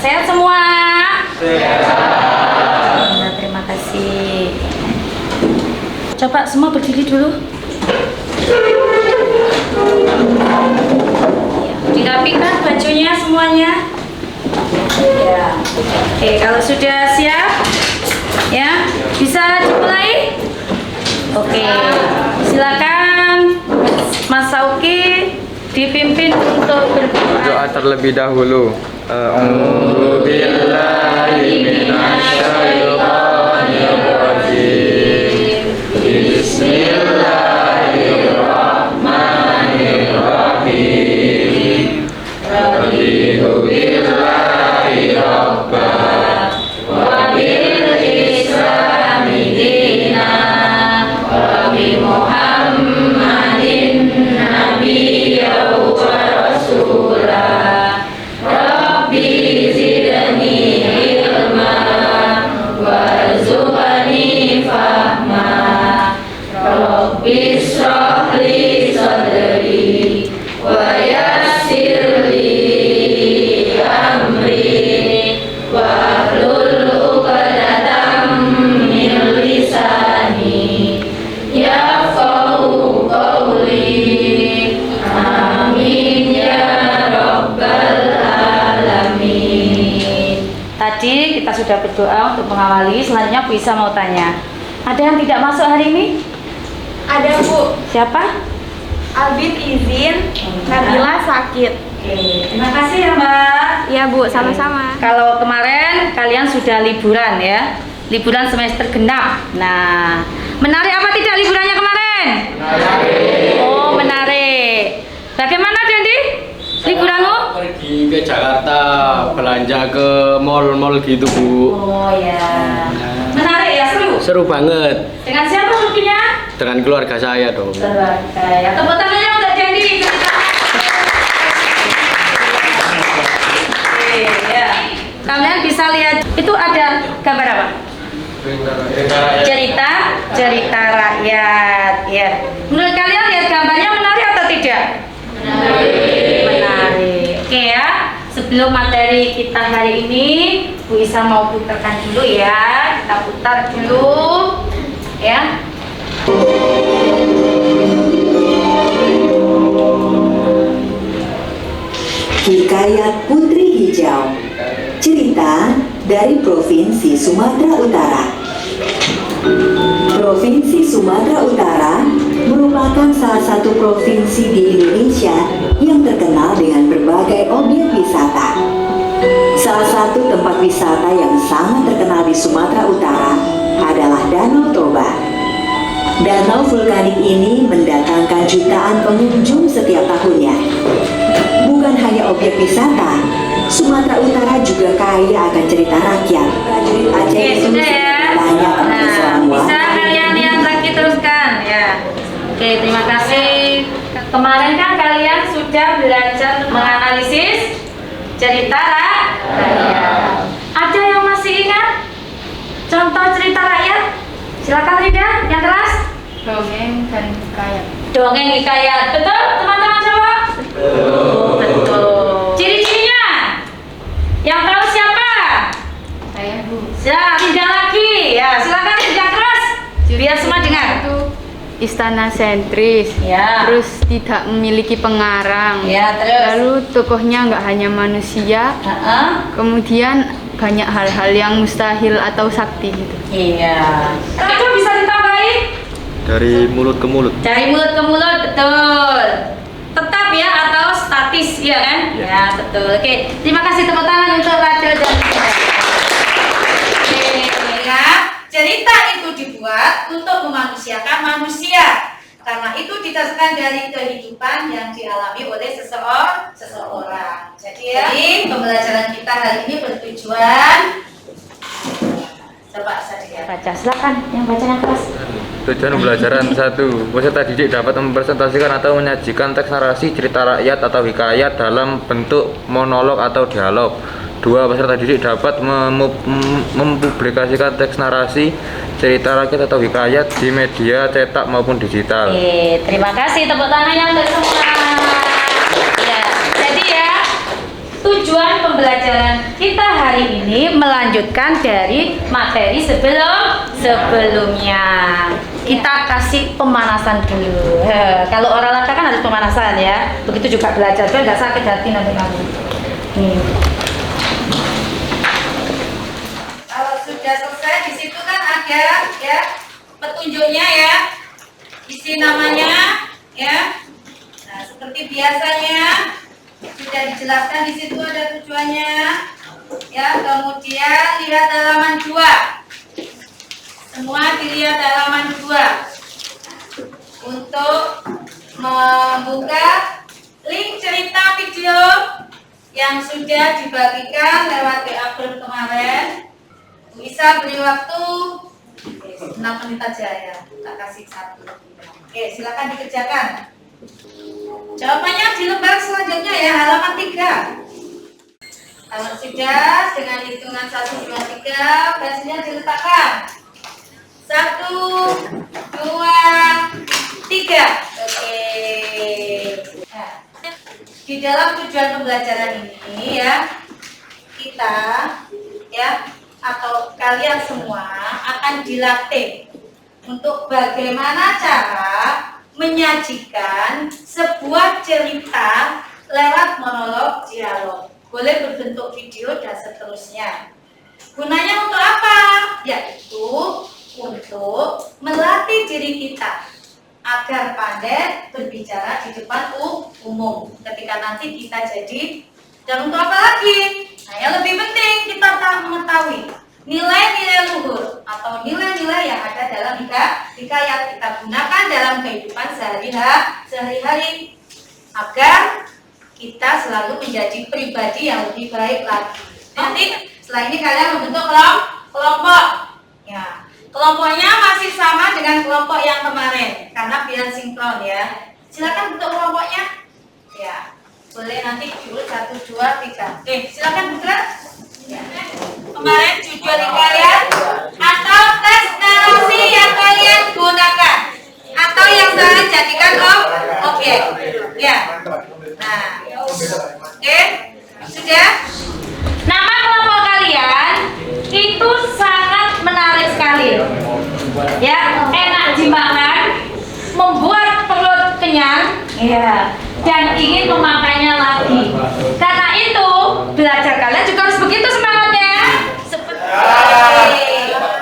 Sehat semua? Sehat. Nah, terima kasih. Coba semua berdiri dulu. Ya, dirapikan bajunya semuanya. Ya. Oke, kalau sudah siap, ya bisa dimulai. Oke, silakan Mas Sauki dipimpin untuk berdoa. Berdoa terlebih dahulu. A'udzubillahi minasyaitonirrajim. Bismillahirrahmanirrahim. Raditu billahi rabba wa bil islami dina wa bi Muhammadin nabiyya wa rasulah. Rabbi zidni ilma warzuqni fahma. Rabbi shrah li sadri wa yassir li amri wahlul 'uqdatam min lisani yafqahu qawli. Amin ya rabbal alamin. Tadi kita sudah berdoa untuk mengawali, selanjutnya Bu Isa mau tanya. Ada yang tidak masuk hari ini? Ada Bu, Siapa? Albin izin, Nabila sakit. Oke, terima kasih ya Mbak. Iya Bu, sama-sama. Kalau kemarin kalian sudah liburan ya, liburan semester genap. Nah, menarik apa tidak liburannya kemarin? Menarik. Oh, menarik. Bagaimana Dendi? Liburanmu? Pergi ke Jakarta, belanja ke mall-mall gitu Bu. Oh ya, menarik ya, seru. Seru banget. Dengan siapa perginya? Dengan keluarga saya dong. Keluarga ya. Tepuk tangannya untuk Dendi. Oke, ya. Kalian bisa lihat itu ada gambar apa? Cerita rakyat ya. Menurut kalian lihat gambarnya menarik atau tidak? Menarik. Oke ya. Sebelum materi kita hari ini, Bu Isa mau putarkan dulu ya. Kita putar dulu ya. Hikayat Putri Hijau. Cerita dari Provinsi Sumatera Utara. Provinsi Sumatera Utara merupakan salah satu provinsi di Indonesia yang terkenal dengan berbagai objek wisata. Salah satu tempat wisata yang sangat terkenal di Sumatera Utara adalah Danau Toba. Danau vulkanik ini mendatangkan jutaan pengunjung setiap tahunnya. Bukan hanya objek wisata, Sumatera Utara juga kaya akan cerita rakyat. Prajurit Aceh Oke, itu sudah ya. banyak Nah, bisa kalian lihat lagi teruskan ya. Oke, terima kasih. Kemarin kan kalian sudah belajar menganalisis cerita rakyat. Ada yang masih ingat contoh cerita rakyat? Silakan Rida, yang keras. Dongeng dan hikayat. Dongeng hikayat, betul teman-teman semua? Betul. Ciri-cirinya? Yang tahu siapa? Saya Bu. Ya, tidak lagi. Ya, silakan yang keras. Biar semua dengar. Itu istana sentris. Ya. Terus tidak memiliki pengarang. Ya, terus. Lalu tokohnya nggak hanya manusia. Kemudian banyak hal-hal yang mustahil atau sakti gitu. Iya. Itu bisa ditambahin? Dari mulut ke mulut. Dari mulut ke mulut, betul. Tetap ya atau statis, ya kan? Ya, betul. Oke, terima kasih tepuk tangan untuk Rachel dan Oke, ya. Cerita itu dibuat untuk memanusiakan manusia. Karena itu didasarkan dari kehidupan yang dialami oleh seseorang. Jadi pembelajaran kita hari ini bertujuan. Coba saya baca, silakan yang baca yang keras. Tujuan pembelajaran 1. Peserta didik dapat mempresentasikan atau menyajikan teks narasi cerita rakyat atau hikayat dalam bentuk monolog atau dialog. 2. Peserta didik dapat mempublikasikan teks narasi cerita rakyat atau hikayat di media cetak maupun digital. Oke, terima kasih tepuk tangannya untuk semua. Ya, jadi ya tujuan pembelajaran kita ini melanjutkan dari materi sebelumnya. Kita kasih pemanasan dulu. Kalau olahraga kan harus pemanasan ya. Begitu juga belajar, biar nggak sakit hati nanti kamu. Nih. Kalau sudah selesai, di situ kan ada ya petunjuknya ya, isi namanya ya. Nah, seperti biasanya sudah dijelaskan di situ ada tujuannya. Ya, kemudian lihat halaman 2. Semua dilihat halaman 2 untuk membuka link cerita video yang sudah dibagikan lewat WA group kemarin. Bisa beri waktu 6 menit aja ya, tak kasih 1. Oke, silakan dikerjakan. Jawabannya di lembar selanjutnya ya, halaman 3. Kalau sudah, dengan hitungan 1, 2, 3, pensilnya diletakkan. 1, 2, 3. Oke. Nah, di dalam tujuan pembelajaran ini ya, kita ya atau kalian semua akan dilatih untuk bagaimana cara menyajikan sebuah cerita lewat monolog dialog. Boleh berbentuk video dan seterusnya. Gunanya untuk apa? Yaitu untuk melatih diri kita agar pandai berbicara di depan umum ketika nanti kita jadi. Dan untuk apa lagi? Nah, yang lebih penting kita mengetahui nilai-nilai luhur atau nilai-nilai yang ada dalam hikayat kita gunakan dalam kehidupan sehari-hari agar kita selalu menjadi pribadi yang lebih baik lagi. Nanti setelah ini kalian membentuk kelompok. Ya, kelompoknya masih sama dengan kelompok yang kemarin karena biar sinkron ya. Silakan bentuk kelompoknya. Ya, boleh nanti diurut 1, 2, 3. Oke, silakan bergerak. Ya. Kemarin judul kalian atau tes narasi yang kalian gunakan atau yang saya jadikan objek. Ya. Nah, oke, sudah. Nama kelompok kalian itu sangat menarik sekali, ya, enak dimakan, membuat perut kenyang, ya, dan ingin memakannya lagi. Karena itu belajar kalian juga harus begitu semangatnya. Seperti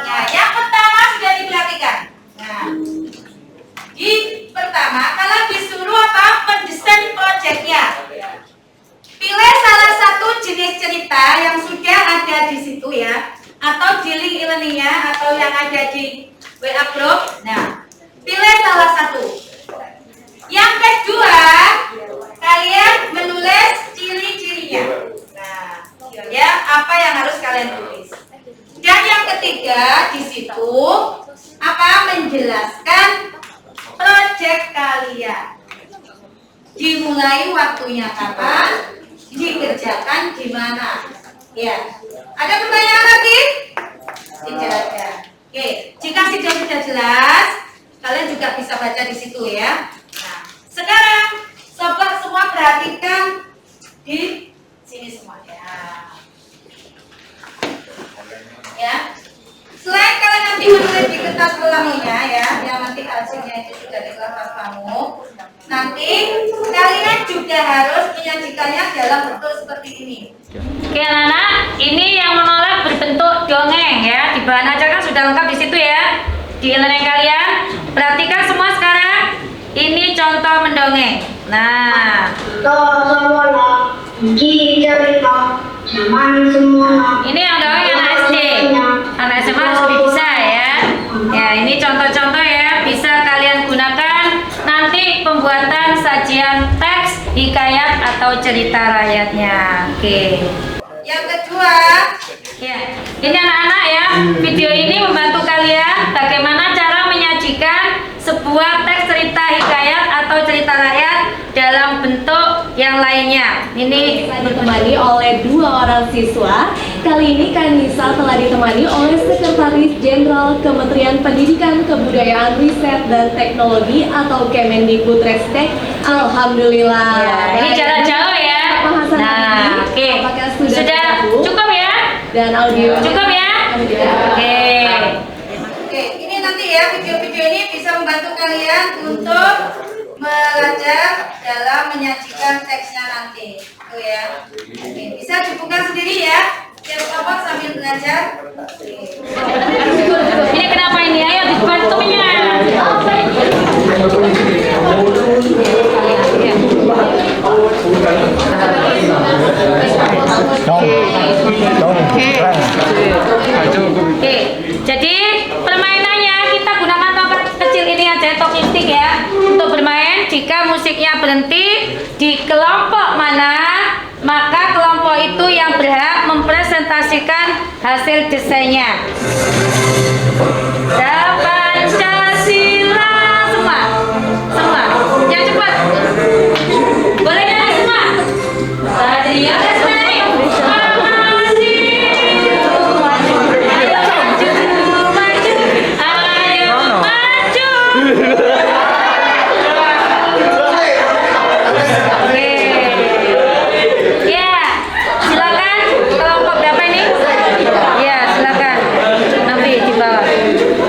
nah, yang pertama sudah diperhatikan. Nah, di pertama kalian disuruh apa? Mendesain proyeknya. Pilih salah satu jenis cerita yang sudah ada di situ ya, atau di link e-learningnya, atau yang ada di WA group. Nah, pilih salah satu. Yang kedua, kalian menulis ciri-cirinya. Nah, ya apa yang harus kalian tulis. Dan yang ketiga di situ apa? Menjelaskan proyek kalian. Dimulai waktunya kapan? Dikerjakan di mana? Ya. Ada pertanyaan lagi? Tidak ada. Oke, jika sudah jelas, kalian juga bisa baca di situ ya. Nah, sekarang sobat semua perhatikan di sini semuanya. Ya. Selain kalian nanti menulis di kertas pelangnya ya, yang nanti hasilnya itu sudah di kertas kamu. Nanti kalian juga harus menyajikannya dalam bentuk seperti ini. Oke anak-anak, ini yang menolak berbentuk dongeng ya. Di bahan aja kan sudah lengkap di situ ya. Di e-learning kalian, perhatikan semua sekarang. Ini contoh mendongeng. Nah, ini yang dongeng anak SD. Anak SMA harus lebih bisa ya. Ya, ini contoh-contoh ya. Bisa kalian gunakan nanti pembuatan sajian teks, hikayat atau cerita rakyatnya. Oke. Yang kedua, ya, ini anak-anak ya. Video ini membantu kalian bagaimana cara menyajikan sebuah teks cerita hikayat atau cerita rakyat dalam bentuk yang lainnya. Ini ditemani oleh 2 orang siswa. Kali ini Kanisa telah ditemani oleh Sekretaris Jenderal Kementerian Pendidikan, Kebudayaan, Riset dan Teknologi atau Kemendikbudristek. Alhamdulillah. Ya, ini jarak jauh ya. Pak Hasan Nah, Hadi, oke. apakah Sudah cukup ya? dan audio. Cukup ya? Oke. Oke, ini nanti ya video-video ini bisa membantu kalian untuk belajar dalam menyajikan teksnya nanti. Tuh ya. Oke, bisa dibuka sendiri ya. Siap kelompok sambil belajar. Ini kenapa ini? Ayo dibantunya. Oke, jadi permainannya kita gunakan tongkat kecil ini aja, talking stick ya, untuk bermain. Jika musiknya berhenti di kelompok mana, maka kelompok itu yang berhak mempresentasikan hasil desainnya. Pancasila semua, yang cepat. Boleh nyanyi semua. Tadi ada nyanyi.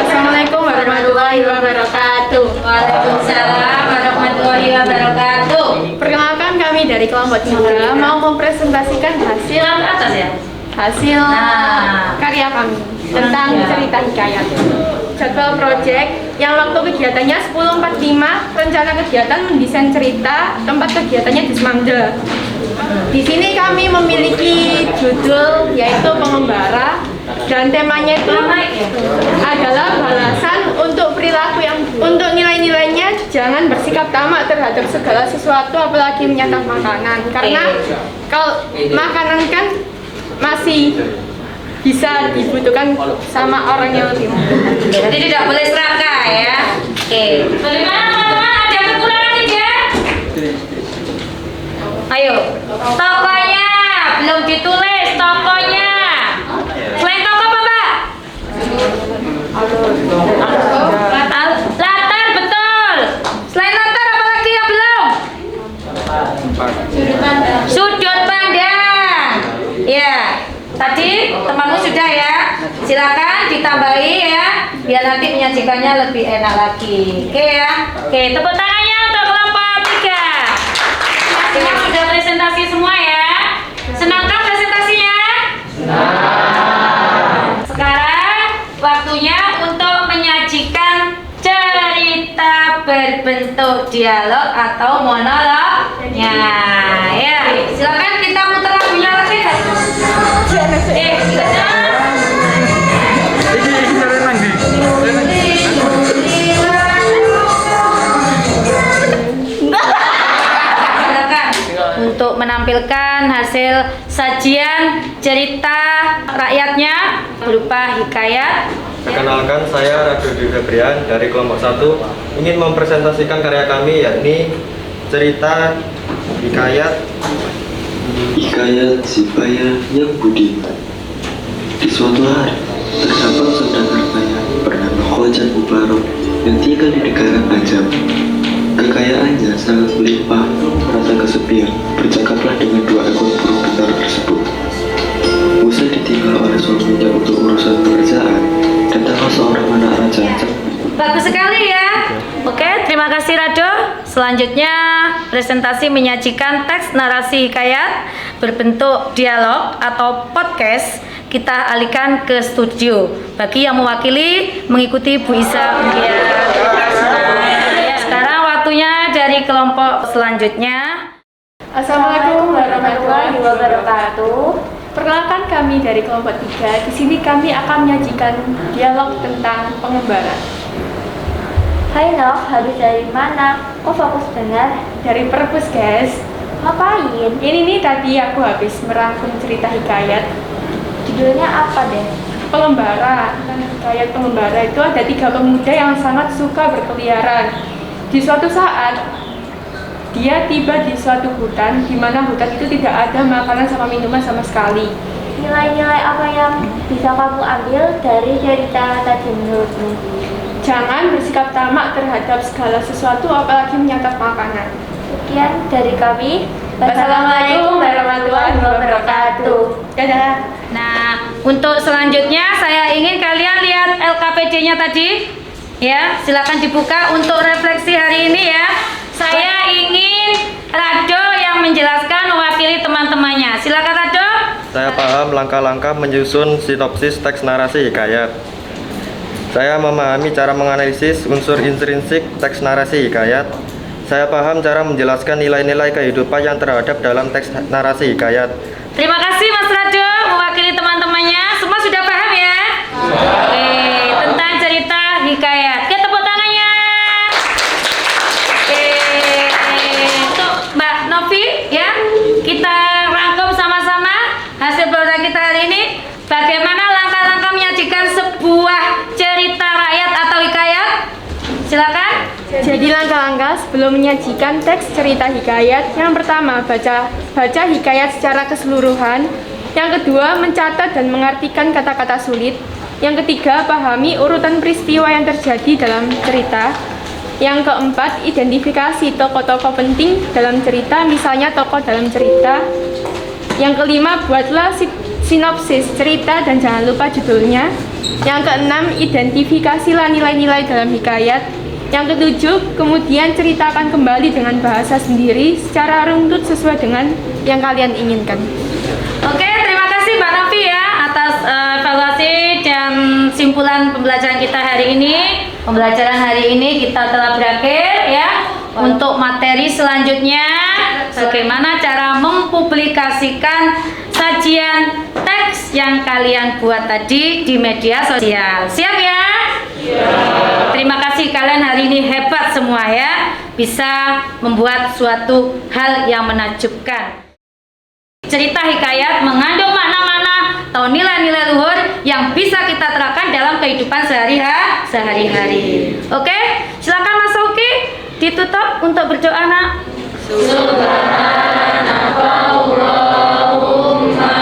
Assalamualaikum warahmatullahi wabarakatuh. Waalaikumsalam warahmatullahi wabarakatuh. Perkenalkan, kami dari kelompok 3 mau mempresentasikan hasil Atas ya. Nah. karya kami tentang cerita hikayat. Jadwal proyek yang waktu kegiatannya 10.45, rencana kegiatan mendesain cerita, tempat kegiatannya di Semangga. Di sini kami memiliki judul yaitu Pengembara, dan temanya itu adalah balasan untuk perilaku yang untuk nilai-nilainya jangan bersikap tamak terhadap segala sesuatu, apalagi menyantap makanan, karena kalau makanan kan masih bisa dibutuhkan sama orang yang lebih membutuhkan. Jadi tidak boleh serakah ya. Oke. Bagaimana teman-teman? Ada yang kekurangan tidak? Ayo. Tokonya belum ditulis tokonya. Selain toko apa, Mbak? Latar betul. Selain latar apa lagi yang belum? Sudut pandang. Ya. Tadi temanmu sudah ya. Silakan ditambahi ya, biar nanti menyajikannya lebih enak lagi. Oke ya. Oke, tepuk tangannya untuk kelompok 3. Semua sudah presentasi semua ya. Senangkah presentasinya? Sekarang waktunya untuk menyajikan cerita berbentuk dialog atau monolognya. Ya, silakan kita putar lagunya lagi. Untuk menampilkan hasil sajian cerita rakyatnya berupa hikayat. Perkenalkan, saya Radu Dwi Febrian dari kelompok 1 ingin mempresentasikan karya kami, yakni cerita hikayat si payah yang budiman. Di suatu hari, terdapat saudagar kaya bernama Khojan Mubarok yang tinggal di negara Ajam. Kekayaannya sangat melimpah, merasa kesepian, bercakaplah dengan 2 ekor burung pintar tersebut. Usai ditinggal oleh suaminya untuk urusan pekerjaan, datanglah seorang anak raja. Bagus sekali ya. Oke, terima kasih Rado. Selanjutnya presentasi menyajikan teks narasi hikayat berbentuk dialog atau podcast. Kita alihkan ke studio. Bagi yang mewakili mengikuti Bu Isa. Sekarang waktunya dari kelompok selanjutnya. Assalamualaikum warahmatullahi wabarakatuh. Perkenalkan, kami dari kelompok 3. Di sini kami akan menyajikan dialog tentang pengembara. Hai Nok, habis dari mana? Kok fokus dengar? Dari perpus, guys. Ngapain? Ini nih tadi aku habis merangkum cerita hikayat. Judulnya apa deh? Pengembara. Hikayat pengembara itu ada 3 pemuda yang sangat suka berkeliaran. Di suatu saat, dia tiba di suatu hutan, di mana hutan itu tidak ada makanan sama minuman sama sekali. Nilai-nilai apa yang bisa kamu ambil dari cerita tadi menurutmu? Jangan bersikap tamak terhadap segala sesuatu, apalagi menyantap makanan. Sekian dari kami. Wassalamualaikum warahmatullahi wabarakatuh. Dadah. Nah, untuk selanjutnya saya ingin kalian lihat LKPD-nya tadi. Ya, silakan dibuka untuk refleksi hari ini ya. Saya ingin Rado yang menjelaskan mewakili teman-temannya. Silakan Rado. Saya paham langkah-langkah menyusun sinopsis teks narasi hikayat. Saya memahami cara menganalisis unsur intrinsik teks narasi hikayat. Saya paham cara menjelaskan nilai-nilai kehidupan yang terhadap dalam teks narasi hikayat. Terima kasih Mas Rado mewakili teman-temannya. Semua sudah paham ya? Oke, tentang cerita hikayat. Oke, tepuk tangannya. Oke, untuk Mbak Novi ya, kita rangkum sama-sama hasil program kita hari ini. Bagaimana langkah-langkah menyajikan sebuah cerita rakyat atau hikayat? Silakan. Jadi langkah-langkah sebelum menyajikan teks cerita hikayat, yang pertama baca hikayat secara keseluruhan, yang kedua mencatat dan mengartikan kata-kata sulit, yang ketiga pahami urutan peristiwa yang terjadi dalam cerita, yang keempat identifikasi tokoh-tokoh penting dalam cerita, misalnya tokoh dalam cerita, yang kelima buatlah sinopsis cerita dan jangan lupa judulnya, yang keenam identifikasilah nilai-nilai dalam hikayat, yang ketujuh, kemudian ceritakan kembali dengan bahasa sendiri secara runtut sesuai dengan yang kalian inginkan. Oke, terima kasih Mbak Novi ya atas evaluasi dan simpulan pembelajaran kita hari ini. Pembelajaran hari ini kita telah berakhir ya. Untuk materi selanjutnya, bagaimana cara mempublikasikan sajian teks yang kalian buat tadi di media sosial. Siap ya? Terima kasih, kalian hari ini hebat semua ya, bisa membuat suatu hal yang menakjubkan. Cerita hikayat mengandung makna-makna atau nilai-nilai luhur yang bisa kita terapkan dalam kehidupan sehari-hari. Oke, silakan Mas Oki ditutup untuk berdoa nak. Subhanakallahumma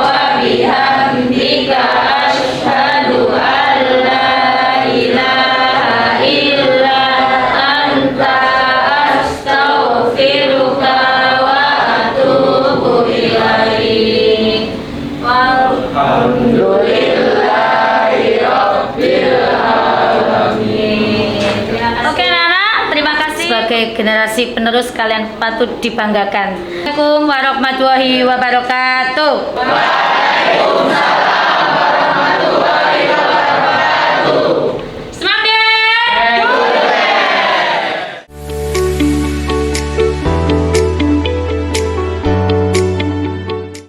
wa bihamdika asyhadu an la ilaha illa anta astaghfiruka wa atubu ilaik. Walhamdulillahi rabbil alamin. Oke Nana, terima kasih. Sebagai generasi penerus kalian patut dibanggakan. Assalamualaikum warahmatullahi wabarakatuh. Waalaikumsalam.